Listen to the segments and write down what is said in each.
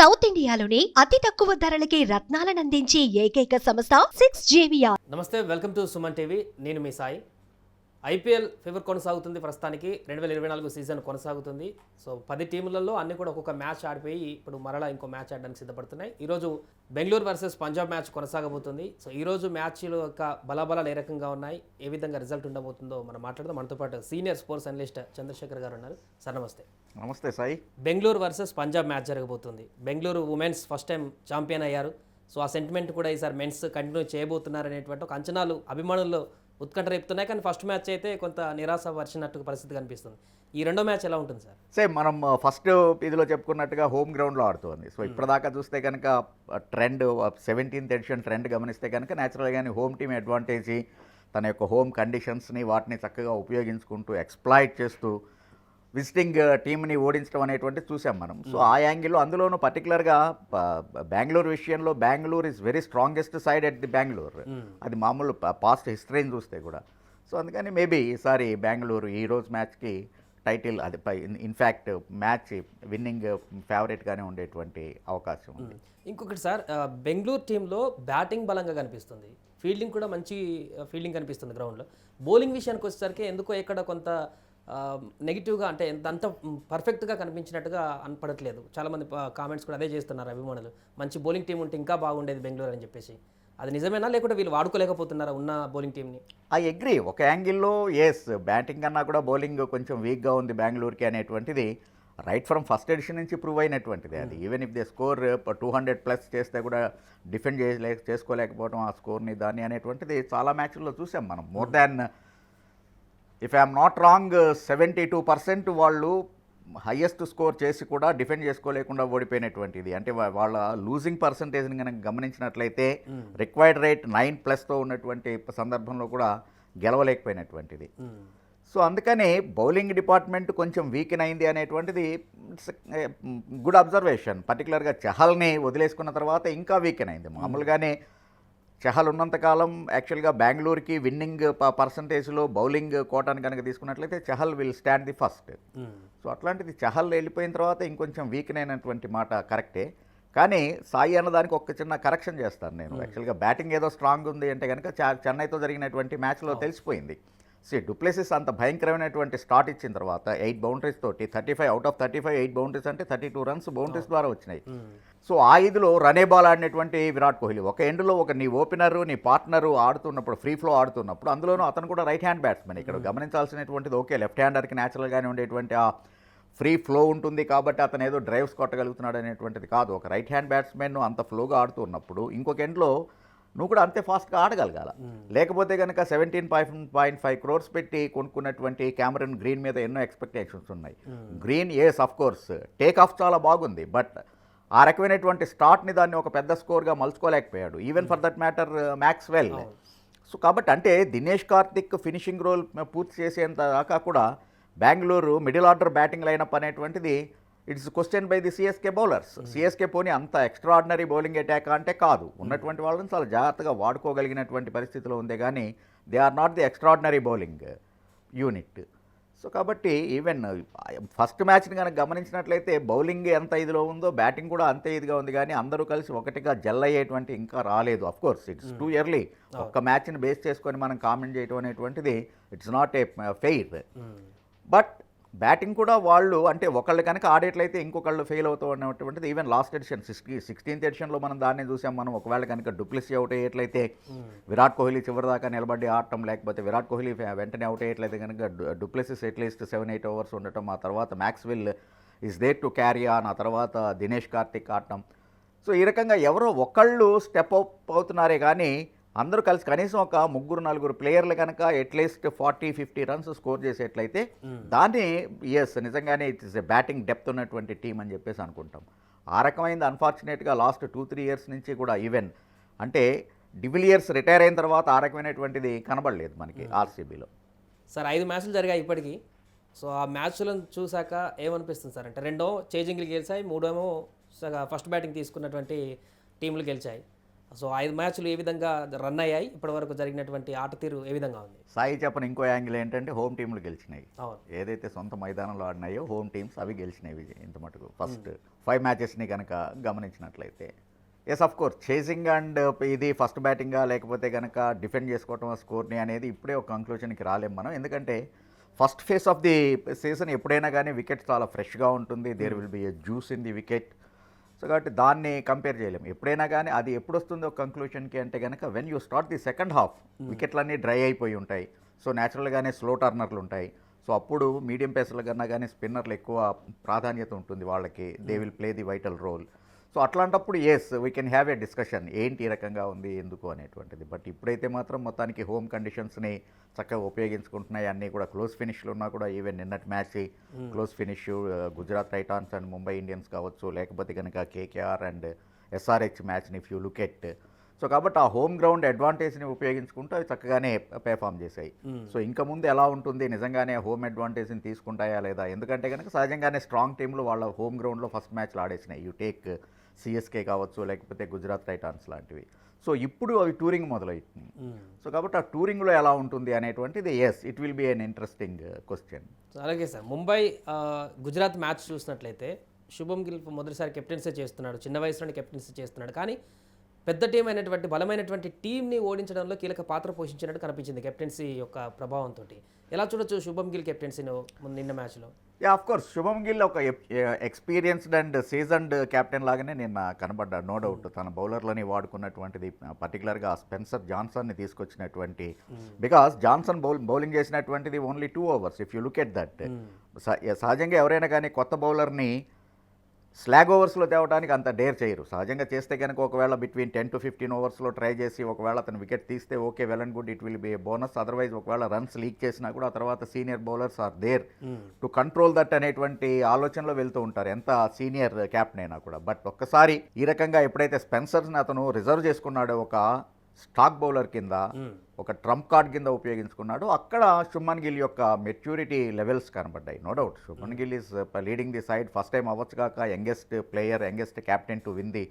South ఇండియాలోని అతి తక్కువ ధరలకి రత్నాలనందించే ఏకైక సంస్థ 6JVR. నమస్తే, వెల్కమ్ టు సుమన్ టీవీ. నేను మీ సాయి. ఐపీఎల్ ఫీవర్ కొనసాగుతుంది. ప్రస్తుతానికి 2024 సీజన్ కొనసాగుతుంది. సో 10 టీములలో అన్ని కూడా ఒక్కొక్క మ్యాచ్ ఆడిపోయి ఇప్పుడు మరలా ఇంకో మ్యాచ్ ఆడడానికి సిద్ధపడుతున్నాయి. ఈరోజు బెంగళూరు వర్సెస్ పంజాబ్ మ్యాచ్ కొనసాగబోతుంది. సో ఈరోజు మ్యాచ్ల యొక్క బలాబలాలు ఏ రకంగా ఉన్నాయి, ఏ విధంగా రిజల్ట్ ఉండబోతుందో మనం మాట్లాడదాం. మనతో పాటు సీనియర్ స్పోర్ట్స్ అనలిస్ట్ చంద్రశేఖర్ గారు ఉన్నారు. సార్ నమస్తే. నమస్తే సాయి. బెంగళూరు వర్సెస్ పంజాబ్ మ్యాచ్ జరగబోతుంది. Bengaluru women's first time champion అయ్యారు. సో ఆ సెంటిమెంట్ కూడా ఈసారి మెన్స్ కంటిన్యూ చేయబోతున్నారు అనేటువంటి ఒక అంచనాలు అభిమానుల్లో ఉత్కంఠ రేపుతున్నాయి. కానీ ఫస్ట్ మ్యాచ్ అయితే కొంత నిరాశ పరిచినట్టు పరిస్థితి కనిపిస్తుంది. ఈ రెండో మ్యాచ్ ఎలా ఉంటుంది సార్? సేమ్ మనం ఫస్ట్ ఇదిలో చెప్పుకున్నట్టుగా హోమ్ గ్రౌండ్లో ఆడుతుంది. సో ఇప్పటిదాకా చూస్తే కనుక ట్రెండ్ 17th ఎడిషన్ ట్రెండ్ గమనిస్తే కనుక న్యాచురల్గానే హోమ్ టీమ్ అడ్వాంటేజ్ తన యొక్క హోమ్ కండిషన్స్ని వాటిని చక్కగా ఉపయోగించుకుంటూ ఎక్స్ప్లాయిట్ చేస్తూ విజిటింగ్ టీమ్ని ఓడించడం అనేటువంటిది చూసాం మనం. సో ఆ యాంగిల్లో అందులోనూ పర్టికులర్గా బెంగళూరు విషయంలో Bengaluru is very strongest side at the Bengaluru. అది మామూలు పాస్ట్ హిస్టరీని చూస్తే కూడా. సో అందుకని మేబీ ఈసారి బెంగళూరు ఈరోజు మ్యాచ్కి టైటిల్ అది ఇన్ఫ్యాక్ట్ మ్యాచ్ విన్నింగ్ ఫేవరెట్గానే ఉండేటువంటి అవకాశం ఉంది. ఇంకొకటి సార్, బెంగళూరు టీంలో బ్యాటింగ్ బలంగా కనిపిస్తుంది, ఫీల్డింగ్ కూడా మంచి ఫీల్డింగ్ కనిపిస్తుంది గ్రౌండ్లో. బౌలింగ్ విషయానికి వచ్చేసరికి ఎందుకో ఇక్కడ కొంత నెగిటివ్గా, అంటే అంత పర్ఫెక్ట్గా కనిపించినట్టుగా అనపడట్లేదు. చాలామంది కామెంట్స్ కూడా అదే చేస్తున్నారు అభిమానులు. మంచి బౌలింగ్ టీం ఉంటే ఇంకా బాగుండేది బెంగళూరు అని చెప్పేసి. అది నిజమేనా, లేకుంటే వీళ్ళు వాడుకోలేకపోతున్నారా ఉన్న బౌలింగ్ టీంని? I agree. ఒక యాంగిల్లో ఎస్, బ్యాటింగ్ కన్నా కూడా బౌలింగ్ కొంచెం వీక్గా ఉంది బెంగళూరుకి అనేటువంటిది రైట్ ఫ్రమ్ ఫస్ట్ ఎడిషన్ నుంచి ప్రూవ్ అయినటువంటిది. అది ఈవెన్ ఇఫ్ దే స్కోర్ 200+ చేస్తే కూడా డిఫెండ్ చేసుకోలేకపోవడం ఆ స్కోర్ని దాన్ని అనేటువంటిది చాలా మ్యాచ్ల్లో చూసాం మనం. More than if I'm not wrong 72% వాళ్ళు హయ్యెస్ట్ స్కోర్ చేసి కూడా డిఫెండ్ చేసుకోలేకుండా ఓడిపోయినటువంటిది. అంటే వాళ్ళ లూజింగ్ పర్సంటేజ్ని కనుక గమనించినట్లయితే రిక్వైర్డ్ రేట్ 9+ ఉన్నటువంటి సందర్భంలో కూడా గెలవలేకపోయినటువంటిది. సో అందుకని బౌలింగ్ డిపార్ట్మెంట్ కొంచెం వీకెన్ అయింది అనేటువంటిది గుడ్ అబ్జర్వేషన్. పర్టికులర్గా చహల్ని వదిలేసుకున్న తర్వాత ఇంకా వీకెన్ అయింది. మామూలుగానే చహల్ ఉన్నంతకాలం యాక్చువల్గా బెంగళూరుకి విన్నింగ్ పర్సంటేజ్లో బౌలింగ్ కోటాను కనుక తీసుకున్నట్లయితే Chahal will stand the first. So అట్లాంటిది చహల్ వెళ్ళిపోయిన తర్వాత ఇంకొంచెం వీకెన్ అయినటువంటి మాట కరెక్టే. కానీ సాయి అన్నదానికి ఒక చిన్న కరెక్షన్ చేస్తాను నేను. యాక్చువల్గా బ్యాటింగ్ ఏదో స్ట్రాంగ్ ఉంది అంటే కనుక చెన్నైతో జరిగినటువంటి మ్యాచ్లో తెలిసిపోయింది. డూప్లెసిస్ అంత భయంకరమైనటువంటి స్టార్ట్ ఇచ్చిన తర్వాత 8 బౌండరీస్ తోటి 35 అవుట్ ఆఫ్ 35 8 బౌండరీస్ అంటే 32 రన్స్ బౌండరీస్ ద్వారా వచ్చినాయి. సో ఆ ఇదిలో రనే బాల్ ఆడినటువంటి విరాట్ కోహ్లీ ఒక ఎండ్లో ఒక నీ ఓపెనరు నీ పార్ట్నరు ఆడుతున్నప్పుడు ఫ్రీ ఫ్లో ఆడుతున్నప్పుడు, అందులోనూ అతను కూడా రైట్ హ్యాండ్ బ్యాట్స్మెన్. ఇక్కడ గమనించాల్సినటువంటిది ఓకే, లెఫ్ట్ హ్యాండర్కి న్యాచురల్గానే ఉండేటువంటి ఆ ఫ్రీ ఫ్లో ఉంటుంది కాబట్టి అతను ఏదో డ్రైవ్స్ కొట్టగలుగుతున్నాడు అనేటువంటిది కాదు. ఒక రైట్ హ్యాండ్ బ్యాట్స్మెన్ అంత ఫ్లోగా ఆడుతున్నప్పుడు ఇంకొక ఎండ్లో నువ్వు కూడా అంతే ఫాస్ట్గా ఆడగలగాల. లేకపోతే కనుక 17.5 crores పెట్టి కొనుక్కున్నటువంటి క్యామరన్ గ్రీన్ మీద ఎన్నో ఎక్స్పెక్టేషన్స్ ఉన్నాయి. Green is of course take off చాలా బాగుంది, బట్ ఆ రకమైనటువంటి స్టార్ట్ని దాన్ని ఒక పెద్ద స్కోర్గా మలుచుకోలేకపోయాడు. Even for that matter Maxwell. So కాబట్టి అంటే దినేష్ కార్తిక్ ఫినిషింగ్ రోల్ పూర్తి చేసేంత దాకా కూడా Bengaluru middle order batting lineup అనేటువంటిది it's question by the CSK bowlers. CSK పోనీ అంత ఎక్స్ట్రాడినరీ బౌలింగ్ అటాక్ అంటే కాదు, ఉన్నటువంటి వాళ్ళని చాలా జాగ్రత్తగా వాడుకోగలిగినటువంటి పరిస్థితిలో ఉంది. కానీ they are not the extraordinary bowling unit. So కాబట్టి ఈవెన్ ఫస్ట్ మ్యాచ్ని కనుక గమనించినట్లయితే బౌలింగ్ ఎంత ఇదిలో ఉందో బ్యాటింగ్ కూడా అంతే ఇదిగా ఉంది. కానీ అందరూ కలిసి ఒకటిగా జెల్ అయ్యేటువంటి ఇంకా రాలేదు. Of course it's too early. ఒక్క మ్యాచ్ని బేస్ చేసుకొని మనం కామెంట్ చేయడం అనేటువంటిది it's not a fair. But batting కూడా వాళ్ళు అంటే ఒకళ్ళు కనుక ఆడేట్లయితే ఇంకొకళ్ళు ఫెయిల్ అవుతూ ఉన్నటువంటిది. ఈవెన్ లాస్ట్ ఎడిషన్ 16th ఎడిషన్లో మనం దాన్ని చూసాం. మనం ఒకవేళ కనుక డూప్లెసీ అవుట్ అయ్యేట్లయితే విరాట్ కోహ్లీ చివరిదాకా నిలబడి ఆడటం, లేకపోతే విరాట్ కోహ్లీ వెంటనే అవుట్ అయ్యేట్లయితే కనుక డూప్లెసీస్ అట్లీస్ట్ 7-8 ఓవర్స్ ఉండటం, ఆ తర్వాత Maxwell is there to carry on, ఆ తర్వాత దినేష్ కార్తిక్ ఆడటం. సో ఈ రకంగా ఎవరో ఒకళ్ళు స్టెప్ అప్ అవుతున్నారే కానీ అందరూ కలిసి కనీసం ఒక 3-4 ప్లేయర్లు కనుక అట్లీస్ట్ 40-50 రన్స్ స్కోర్ చేసేట్లయితే దాన్ని ఎస్ నిజంగానే ఇట్స్ బ్యాటింగ్ డెప్త్ ఉన్నటువంటి టీం అని చెప్పేసి అనుకుంటాం. ఆ రకమైంది అన్ఫార్చునేట్గా లాస్ట్ 2-3 ఇయర్స్ నుంచి కూడా ఈవెన్ అంటే డివిలియర్స్ రిటైర్ అయిన తర్వాత ఆ రకమైనటువంటిది కనబడలేదు మనకి ఆర్సీబీలో. సార్ 5 మ్యాచ్లు జరిగాయి ఇప్పటికీ. సో ఆ మ్యాచ్లను చూసాక ఏమనిపిస్తుంది సార్? అంటే 2 చేజింగ్లు గెలిచాయి, 3 ఫస్ట్ బ్యాటింగ్ తీసుకున్నటువంటి టీంలు గెలిచాయి. సో 5 మ్యాచ్లు ఏ విధంగా రన్ అయ్యాయి, ఇప్పటివరకు జరిగినటువంటి ఆట తీరు ఏ విధంగా ఉంది? సాయి చెప్పని ఇంకో యాంగిల్ ఏంటంటే హోమ్ టీంలు గెలిచినాయి. అవును. ఏదైతే సొంత మైదానంలో ఆడినాయో హోమ్ టీమ్స్ అవి గెలిచినాయి విజయ్ ఇంత మటుకు ఫస్ట్ 5 మ్యాచెస్ని కనుక గమనించినట్లయితే. Yes of course chasing and ఇది ఫస్ట్ బ్యాటింగా లేకపోతే కనుక డిఫెండ్ చేసుకోవటం స్కోర్ని అనేది ఇప్పుడే ఒక కంక్లూజన్కి రాలేం మనం. ఎందుకంటే first phase of the season ఎప్పుడైనా కానీ వికెట్ చాలా ఫ్రెష్గా ఉంటుంది. There will be a juice in the wicket. So కాబట్టి దాన్ని కంపేర్ చేయలేము. ఎప్పుడైనా కానీ అది ఎప్పుడు వస్తుందో ఒక కంక్లూషన్కి అంటే కనుక when you start the second half వికెట్లన్నీ డ్రై అయిపోయి ఉంటాయి. సో న్యాచురల్గానే స్లో టర్నర్లు ఉంటాయి. సో అప్పుడు మీడియం పేసర్ల కన్నా కానీ స్పిన్నర్లు ఎక్కువ ప్రాధాన్యత ఉంటుంది వాళ్ళకి. They will play the vital role. So అట్లాంటప్పుడు as we can have a discussion ఏంటి ఈ రకంగా ఉంది ఎందుకు అనేటువంటిది. బట్ ఇప్పుడైతే మాత్రం మొత్తానికి హోమ్ కండిషన్స్ని చక్కగా ఉపయోగించుకుంటున్నాయి. అన్నీ కూడా క్లోజ్ ఫినిష్లు ఉన్నా కూడా ఈవెన్ నిన్నటి match close finish Gujarat Titans and Mumbai Indians కావచ్చు, లేకపోతే కనుక కేకేఆర్ అండ్ ఎస్ఆర్హెచ్ మ్యాచ్ని if you look at. So కాబట్టి ఆ హోమ్ గ్రౌండ్ అడ్వాంటేజ్ని ఉపయోగించుకుంటూ అవి చక్కగానే పెర్ఫామ్ చేశాయి. సో ఇంకా ముందు ఎలా ఉంటుంది, నిజంగానే హోమ్ అడ్వాంటేజ్ని తీసుకుంటాయా లేదా? ఎందుకంటే కనుక సహజంగానే స్ట్రాంగ్ టీంలు వాళ్ళ హోమ్ గ్రౌండ్లో ఫస్ట్ మ్యాచ్లు ఆడేసినాయి. యూ టేక్ సిఎస్కే కావచ్చు, లేకపోతే గుజరాత్ టైటాన్స్ లాంటివి. సో ఇప్పుడు అవి టూరింగ్ మొదలవుతుంది. సో కాబట్టి ఆ టూరింగ్లో ఎలా ఉంటుంది అనేటువంటిది yes it will be an interesting question. అలాగే సార్, ముంబై గుజరాత్ మ్యాచ్ చూసినట్లయితే శుభం గిల్ మొదటిసారి కెప్టెన్సీ చేస్తున్నాడు, చిన్న వయసులోనే కెప్టెన్సీ చేస్తున్నాడు. కానీ పెద్ద టీం అయినటువంటి బలమైనటువంటి టీంని ఓడించడంలో కీలక పాత్ర పోషించినట్టు కనిపించింది కెప్టెన్సీ యొక్క ప్రభావంతో. ఎలా చూడొచ్చు శుభం గిల్ కెప్టెన్సీని నిన్న మ్యాచ్లో? యా ఆఫ్ కోర్స్ శుభం గిల్ ఒక ఎక్స్పీరియన్స్డ్ అండ్ సీజన్డ్ కెప్టెన్ లాగానే నిన్న కనబడ్డాడు, నో డౌట్. తన బౌలర్లని వాడుకున్నటువంటిది పర్టికులర్గా స్పెన్సర్ జాన్సన్ని తీసుకొచ్చినటువంటి, బికాస్ జాన్సన్ బౌలింగ్ చేసినటువంటిది only 2 overs if you look at that. సహజంగా ఎవరైనా కానీ కొత్త బౌలర్ని స్లాగ్ ఓవర్స్లో తేవడానికి అంత డేర్ చేయరు. సహజంగా చేస్తే కనుక ఒకవేళ బిట్వీన్ 10 to 15 ఓవర్స్లో ట్రై చేసి ఒకవేళ అతను వికెట్ తీస్తే okay, well and good, it will be a bonus. Otherwise ఒకవేళ రన్స్ లీక్ చేసినా కూడా ఆ తర్వాత senior bowlers are there to control that అనేటువంటి ఆలోచనలో వెళ్తూ ఉంటారు, ఎంత సీనియర్ క్యాప్టెన్ అయినా కూడా. బట్ ఒక్కసారి ఈ రకంగా ఎప్పుడైతే స్పెన్సర్స్ని అతను రిజర్వ్ చేసుకున్నాడో ఒక స్టాక్ బౌలర్ కింద, ఒక ట్రంప్ కార్డ్ కింద ఉపయోగించుకున్నాడు, అక్కడ శుభ్మన్ గిల్ యొక్క మెచ్యూరిటీ లెవెల్స్ కనబడ్డాయి. No doubt Shubman Gill is leading the side. First time అవ్వచ్చు కాక youngest player, youngest captain to win the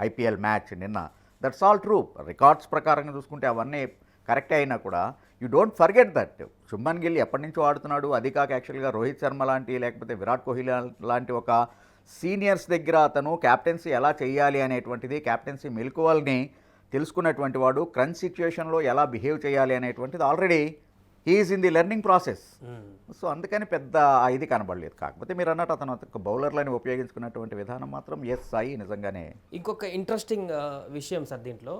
IPL match నిన్న. That's all true. రికార్డ్స్ ప్రకారంగా చూసుకుంటే అవన్నీ కరెక్టే అయినా కూడా you don't forget that Shubman Gill ఎప్పటి నుంచో ఆడుతున్నాడు. అది కాక యాక్చువల్గా రోహిత్ శర్మ లాంటి లేకపోతే విరాట్ కోహ్లీ లాంటి ఒక సీనియర్స్ దగ్గర అతను క్యాప్టెన్సీ ఎలా చేయాలి అనేటువంటిది, క్యాప్టెన్సీ మెలకువల్ని తెలుసుకున్నటువంటి వాడు. క్రంచ్ సిచ్యుయేషన్లో ఎలా బిహేవ్ చేయాలి అనేటువంటిది already he is in the learning process. So అందుకని పెద్ద ఇది కనబడలేదు. కాకపోతే మీరు అన్నట్టు అతను బౌలర్లని ఉపయోగించుకున్నటువంటి విధానం మాత్రం ఎస్ సాయి నిజంగానే. ఇంకొక ఇంట్రెస్టింగ్ విషయం సార్ దీంట్లో,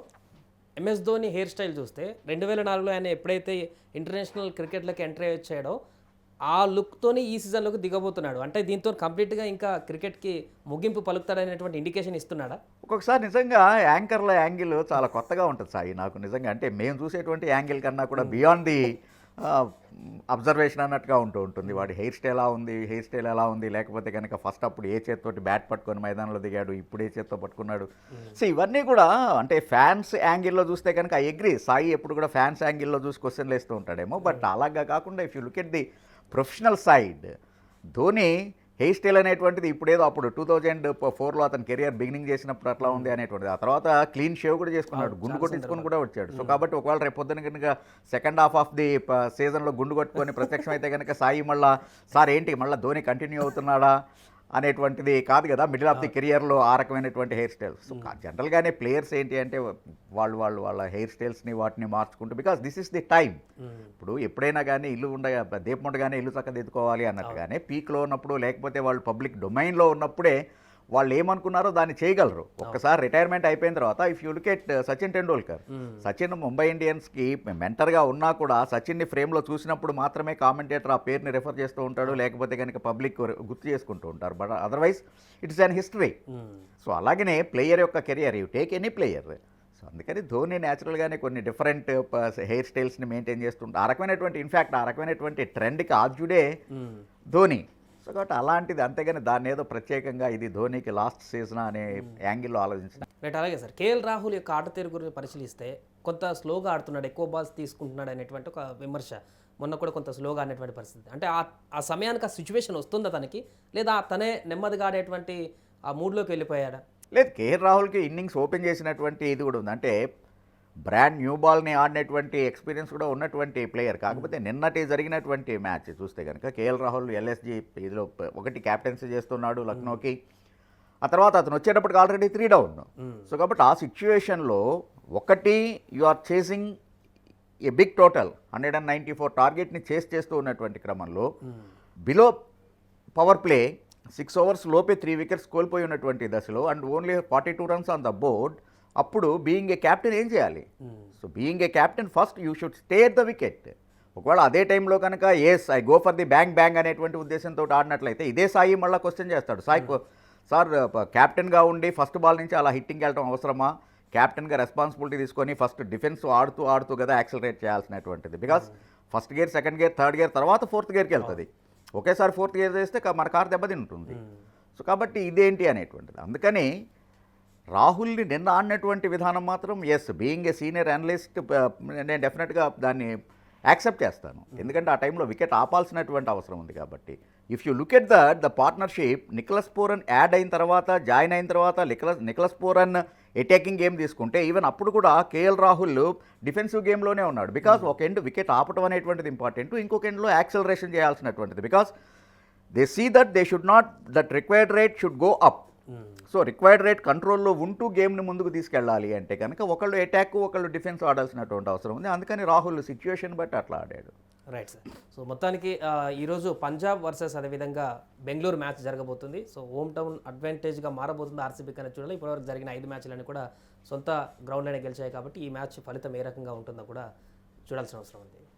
ఎంఎస్ ధోని హెయిర్ స్టైల్ చూస్తే 2004లో ఆయన ఎప్పుడైతే ఇంటర్నేషనల్ క్రికెట్లోకి ఎంట్రీ వచ్చాడో ఆ లుక్తోని ఈ సీజన్లోకి దిగబోతున్నాడు. అంటే దీంతో కంప్లీట్గా ఇంకా క్రికెట్కి ముగింపు పలుకుతాడనేటువంటి ఇండికేషన్ ఇస్తున్నాడా? ఒక్కొక్కసారి నిజంగా యాంకర్ల యాంగిల్ చాలా కొత్తగా ఉంటుంది సాయి నాకు నిజంగా. అంటే మేము చూసేటువంటి యాంగిల్ కన్నా కూడా బియాండ్ ది అబ్జర్వేషన్ అన్నట్టుగా ఉంటుంది. వాడి హెయిర్ స్టైల్ ఎలా ఉంది, లేకపోతే కనుక ఫస్ట్ అప్పుడు ఏ చేతితోటి బ్యాట్ పట్టుకొని మైదానంలో దిగాడు, ఇప్పుడు ఏ చేతితో పట్టుకున్నాడు. సో ఇవన్నీ కూడా అంటే ఫ్యాన్స్ యాంగిల్లో చూస్తే కనుక ఐ అగ్రీ, సాయి ఎప్పుడు కూడా ఫ్యాన్స్ యాంగిల్లో చూసి క్వశ్చన్లు వేస్తూ ఉంటాడేమో. బట్ అలాగా కాకుండా if you look at the professional side, Dhoni hair style అనేటువంటిది ఇప్పుడేదో అప్పుడు 2004లో అతని కెరియర్ బిగినింగ్ చేసినప్పుడు అట్లా ఉంది అనేటువంటిది. ఆ తర్వాత క్లీన్ షేవ్ కూడా చేసుకున్నాడు, గుండు కొట్టించుకొని కూడా వచ్చాడు. సో కాబట్టి ఒకవేళ రేపు పొద్దున కనుక సెకండ్ హాఫ్ ఆఫ్ ది సీజన్లో గుండు కొట్టుకొని ప్రత్యక్షం అయితే కనుక సాయి మళ్ళీ సార్ ఏంటి మళ్ళీ ధోని కంటిన్యూ అవుతున్నాడా అనేటువంటిది కాదు కదా, మిడిల్ ఆఫ్ ది కెరియర్లో ఆ రకమైనటువంటి హెయిర్ స్టైల్. సో జనరల్గానే ప్లేయర్స్ ఏంటి అంటే వాళ్ళ హెయిర్ స్టైల్స్ని వాటిని మార్చుకుంటూ, because this is the time. ఇప్పుడు ఎప్పుడైనా కానీ ఇల్లు దీపం ఉండగానే ఇల్లు చక్కదిద్దుకోవాలి అన్నట్టుగానే పీక్లో ఉన్నప్పుడు లేకపోతే వాళ్ళు పబ్లిక్ డొమైన్లో ఉన్నప్పుడే వాళ్ళు ఏమనుకున్నారో దాన్ని చేయగలరు. ఒక్కసారి రిటైర్మెంట్ అయిపోయిన తర్వాత if you look at Sachin Tendulkar, Sachin Mumbai ఇండియన్స్కి మెంటర్గా ఉన్నా కూడా సచిన్ని ఫ్రేమ్లో చూసినప్పుడు మాత్రమే కామెంటేటర్ ఆ పేరుని రెఫర్ చేస్తూ ఉంటాడు, లేకపోతే కనుక పబ్లిక్ గుర్తు చేసుకుంటూ ఉంటారు. But otherwise it's an history. So అలాగనే ప్లేయర్ యొక్క career, you take any player. So అందుకని ధోని న్యాచురల్గానే కొన్ని డిఫరెంట్ హెయిర్ స్టైల్స్ని మెయింటైన్ చేస్తుంటారు. ఆ రకమైనటువంటి ట్రెండ్కి ఆద్యుడే ధోని. సో కాబట్టి అలాంటిది, అంతేగాని దాన్ని ఏదో ప్రత్యేకంగా ఇది ధోనికి లాస్ట్ సీజన్ అనే యాంగిల్లో ఆలోచించిన. రైట్. అలాగే సార్, కేఎల్ రాహుల్ యొక్క ఆట తీరు గురించి పరిశీలిస్తే కొంత స్లోగా ఆడుతున్నాడు, ఎక్కువ బాల్స్ తీసుకుంటున్నాడు అనేటువంటి ఒక విమర్శ. మొన్న కూడా కొంత స్లోగా ఆడినటువంటి పరిస్థితి. అంటే ఆ సమయానికి ఆ సిచ్యువేషన్ వస్తుందా తనకి, లేదా తనే నెమ్మదిగా ఆడేటువంటి ఆ మూడ్లోకి వెళ్ళిపోయాడా? లేదు, కేఎల్ రాహుల్కి ఇన్నింగ్స్ ఓపెన్ చేసినటువంటి ఇది కూడా ఉంది. అంటే బ్రాండ్ న్యూ బాల్ని ఆడినటువంటి ఎక్స్పీరియన్స్ కూడా ఉన్నటువంటి ప్లేయర్. కాకపోతే నిన్నటి జరిగినటువంటి మ్యాచ్ చూస్తే కనుక కేఎల్ రాహుల్ ఎల్ఎస్జి ఇదిలో ఒకటి క్యాప్టెన్సీ చేస్తున్నాడు లక్నోకి. ఆ తర్వాత అతను వచ్చేటప్పటికి ఆల్రెడీ 3 డౌన్. సో కాబట్టి ఆ సిచ్యువేషన్లో ఒకటి you are chasing a big total 194 టార్గెట్ని చేస్తూ ఉన్నటువంటి క్రమంలో బిలో పవర్ ప్లే 6 ఓవర్స్ లోపే 3 వికెట్స్ కోల్పోయి ఉన్నటువంటి దశలో and only 42 runs on the board. అప్పుడు బీయింగ్ ఏ క్యాప్టెన్ ఏం చేయాలి? So being a captain first you should stare the wicket. ఒకవేళ అదే టైంలో కనుక I go for the bang అనేటువంటి ఉద్దేశంతో ఆడినట్లయితే ఇదే సాయి మళ్ళీ క్వశ్చన్ చేస్తాడు. సాయి సార్ క్యాప్టెన్గా ఉండి ఫస్ట్ బాల్ నుంచి అలా హిట్టింగ్ వెళ్ళడం అవసరమా? క్యాప్టెన్గా రెస్పాన్సిబిలిటీ తీసుకొని ఫస్ట్ డిఫెన్స్ ఆడుతూ కదా యాక్సిలరేట్ చేయాల్సినటువంటిది. Because first gear, second gear, third gear తర్వాత 4th గేర్కి వెళ్తుంది. ఒకేసారి 4th గేర్ చేస్తే మన కారు దెబ్బతింటుంది. సో కాబట్టి ఇదేంటి అనేటువంటిది. అందుకని రాహుల్ని నిన్న ఆడినటువంటి విధానం మాత్రం బీయింగ్ ఏ సీనియర్ అనలిస్ట్ నేను డెఫినెట్గా దాన్ని యాక్సెప్ట్ చేస్తాను. ఎందుకంటే ఆ టైంలో వికెట్ ఆపాల్సినటువంటి అవసరం ఉంది కాబట్టి. If you look at the partnership, Nicholas Pooran add అయిన తర్వాత, జాయిన్ అయిన తర్వాత నికోలస్ పూరన్ అటాకింగ్ గేమ్ తీసుకుంటే ఈవెన్ అప్పుడు కూడా కేఎల్ రాహుల్ డిఫెన్సివ్ గేమ్లోనే ఉన్నాడు. బికాస్ ఒక ఎండ్ వికెట్ ఆపటం అనేటువంటిది ఇంపార్టెంట్, ఇంకొక ఎండ్లో యాక్సలరేషన్ చేయాల్సినటువంటిది. Because they see that they should not that required rate should go up. So required rate కంట్రోల్లో ఉంటూ గేమ్ని ముందుకు తీసుకెళ్ళాలి అంటే కనుక ఒకళ్ళు అటాక్, ఒకళ్ళు డిఫెన్స్ ఆడాల్సినటువంటి అవసరం ఉంది. అందుకని రాహుల్ సిచ్యువేషన్ బట్టి అట్లా ఆడాడు. Right sir. సో మొత్తానికి ఈరోజు పంజాబ్ వర్సెస్ అదేవిధంగా బెంగళూరు మ్యాచ్ జరగబోతుంది. సో హోమ్ టౌన్ అడ్వాంటేజ్గా మారబోతుంది ఆర్సీబీకి అనేది చూడాలి. ఇప్పటివరకు జరిగిన 5 మ్యాచ్లన్నీ కూడా సొంత గ్రౌండ్లోనే గెలిచాయి కాబట్టి ఈ మ్యాచ్ ఫలితం ఏ రకంగా ఉంటుందో కూడా చూడాల్సిన అవసరం ఉంది.